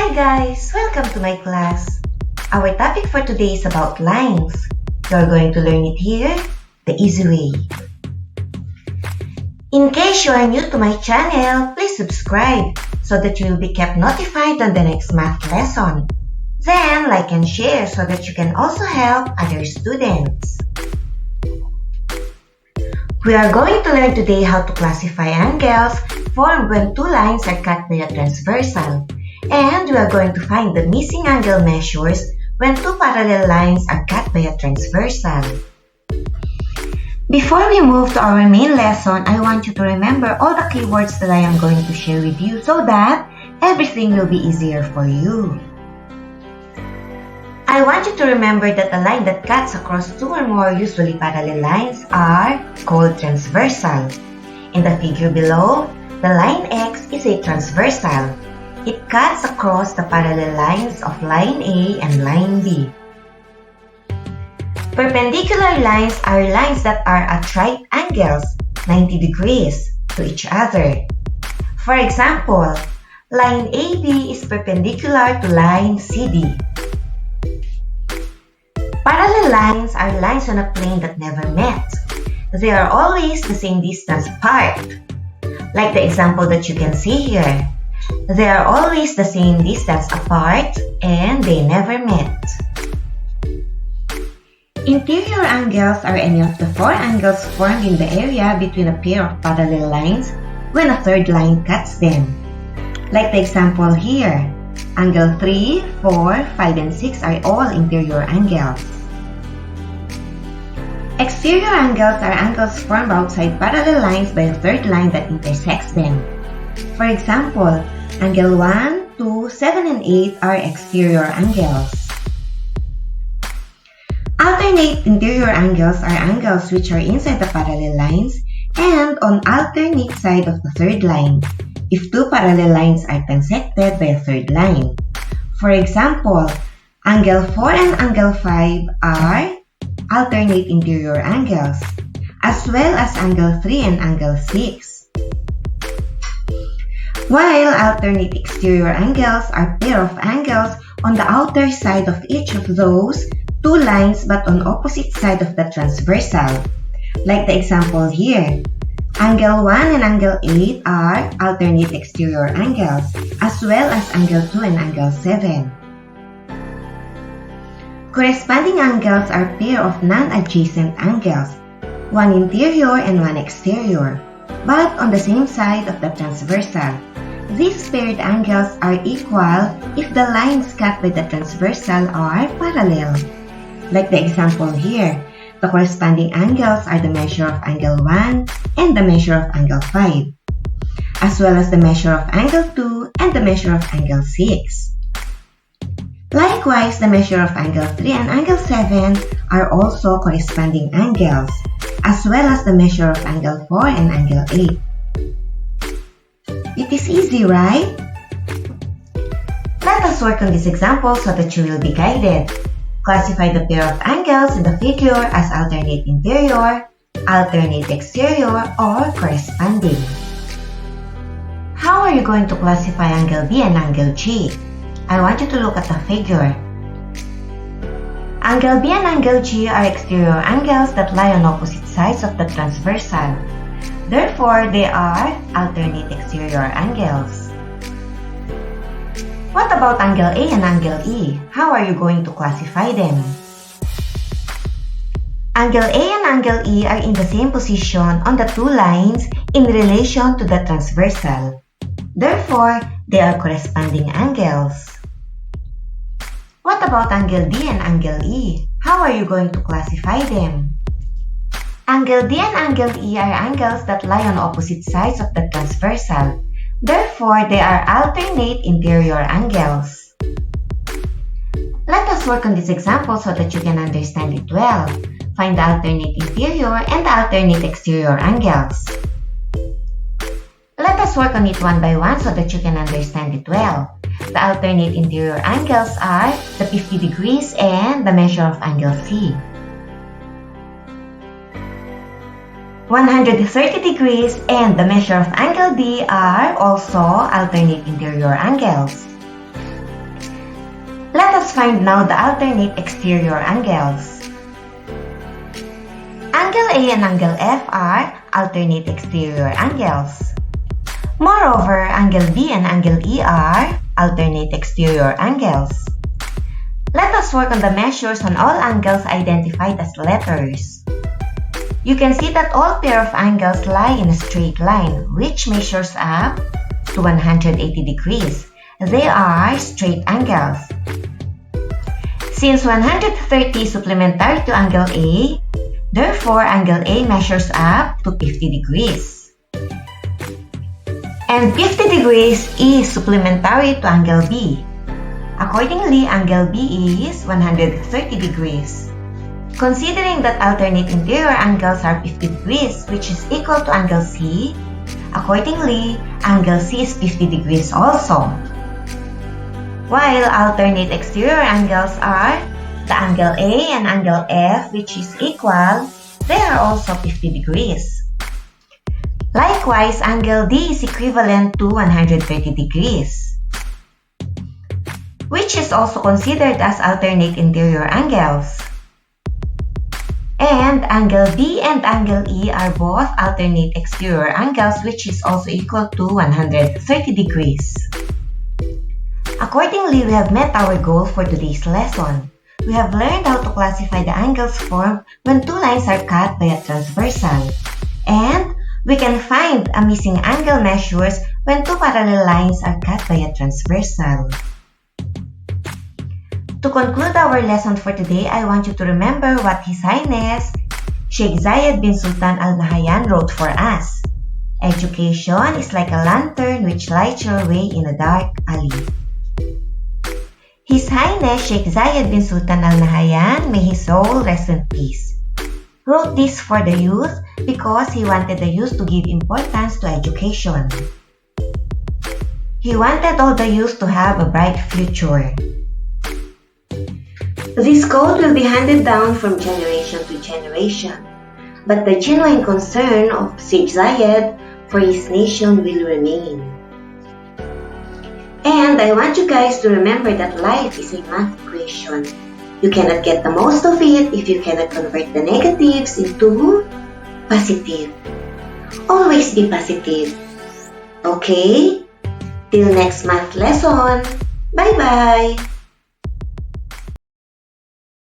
Hi guys! Welcome to my class. Our topic for today is about lines. You're going to learn it here, the easy way. In case you are new to my channel, please subscribe so that you will be kept notified on the next math lesson. Then like and share so that you can also help other students. We are going to learn today how to classify angles formed when two lines are cut by a transversal. And we are going to find the missing angle measures when two parallel lines are cut by a transversal. Before we move to our main lesson, I want you to remember all the keywords that I am going to share with you so that everything will be easier for you. I want you to remember that a line that cuts across two or more usually parallel lines are called transversal. In the figure below, the line X is a transversal. It cuts across the parallel lines of line A and line B. Perpendicular lines are lines that are at right angles, 90 degrees, to each other. For example, line AB is perpendicular to line CD. Parallel lines are lines on a plane that never met. They are always the same distance apart. Like the example that you can see here. They are always the same distance apart and they never met. Interior angles are any of the four angles formed in the area between a pair of parallel lines when a third line cuts them. Like the example here, angle 3, 4, 5, and 6 are all interior angles. Exterior angles are angles formed outside parallel lines by a third line that intersects them. For example, angle 1, 2, 7, and 8 are exterior angles. Alternate interior angles are angles which are inside the parallel lines and on alternate side of the third line, if two parallel lines are tangected by a third line. For example, angle 4 and angle 5 are alternate interior angles, as well as angle 3 and angle 6. While alternate exterior angles are pair of angles on the outer side of each of those two lines but on opposite side of the transversal. Like the example here, angle 1 and angle 8 are alternate exterior angles, as well as angle 2 and angle 7. Corresponding angles are pair of non-adjacent angles, one interior and one exterior, but on the same side of the transversal. These paired angles are equal if the lines cut by the transversal are parallel. Like the example here, the corresponding angles are the measure of angle 1 and the measure of angle 5, as well as the measure of angle 2 and the measure of angle 6. Likewise, the measure of angle 3 and angle 7 are also corresponding angles, as well as the measure of angle 4 and angle 8. It is easy, right? Let us work on this example so that you will be guided. Classify the pair of angles in the figure as alternate interior, alternate exterior, or corresponding. How are you going to classify angle B and angle G? I want you to look at the figure. Angle B and angle G are exterior angles that lie on opposite sides of the transversal. Therefore, they are alternate exterior angles. What about angle A and angle E? How are you going to classify them? Angle A and angle E are in the same position on the two lines in relation to the transversal. Therefore, they are corresponding angles. What about angle D and angle E? How are you going to classify them? Angle D and angle E are angles that lie on opposite sides of the transversal. Therefore, they are alternate interior angles. Let us work on this example so that you can understand it well. Find the alternate interior and the alternate exterior angles. Let us work on it one by one so that you can understand it well. The alternate interior angles are the 50 degrees and the measure of angle C. 130 degrees and the measure of angle D are also alternate interior angles. us find now the alternate exterior angles. Angle A and angle F are alternate exterior angles. Moreover, angle B and angle E are alternate exterior angles. Let us work on the measures on all angles identified as letters. You can see that all pair of angles lie in a straight line, which measures up to 180 degrees. They are straight angles. Since 130 is supplementary to angle A, therefore angle A measures up to 50 degrees. And 50 degrees is supplementary to angle B. Accordingly, angle B is 130 degrees. Considering that alternate interior angles are 50 degrees, which is equal to angle C, accordingly, angle C is 50 degrees also. While alternate exterior angles are the angle A and angle F, which is equal, they are also 50 degrees. Likewise, angle D is equivalent to 130 degrees, which is also considered as alternate interior angles. And angle B and angle E are both alternate exterior angles, which is also equal to 130 degrees. Accordingly, we have met our goal for today's lesson. We have learned how to classify the angles formed when two lines are cut by a transversal. And we can find a missing angle measures when two parallel lines are cut by a transversal. To conclude our lesson for today, I want you to remember what His Highness Sheikh Zayed bin Sultan Al Nahyan wrote for us. Education is like a lantern which lights your way in a dark alley. His Highness Sheikh Zayed bin Sultan Al Nahyan, may his soul rest in peace, wrote this for the youth because he wanted the youth to give importance to education. He wanted all the youth to have a bright future. This code will be handed down from generation to generation, but the genuine concern of Sheikh Zayed for his nation will remain. And I want you guys to remember that life is a math equation. You cannot get the most of it if you cannot convert the negatives into positive. Always be positive. Okay? Till next math lesson. Bye-bye!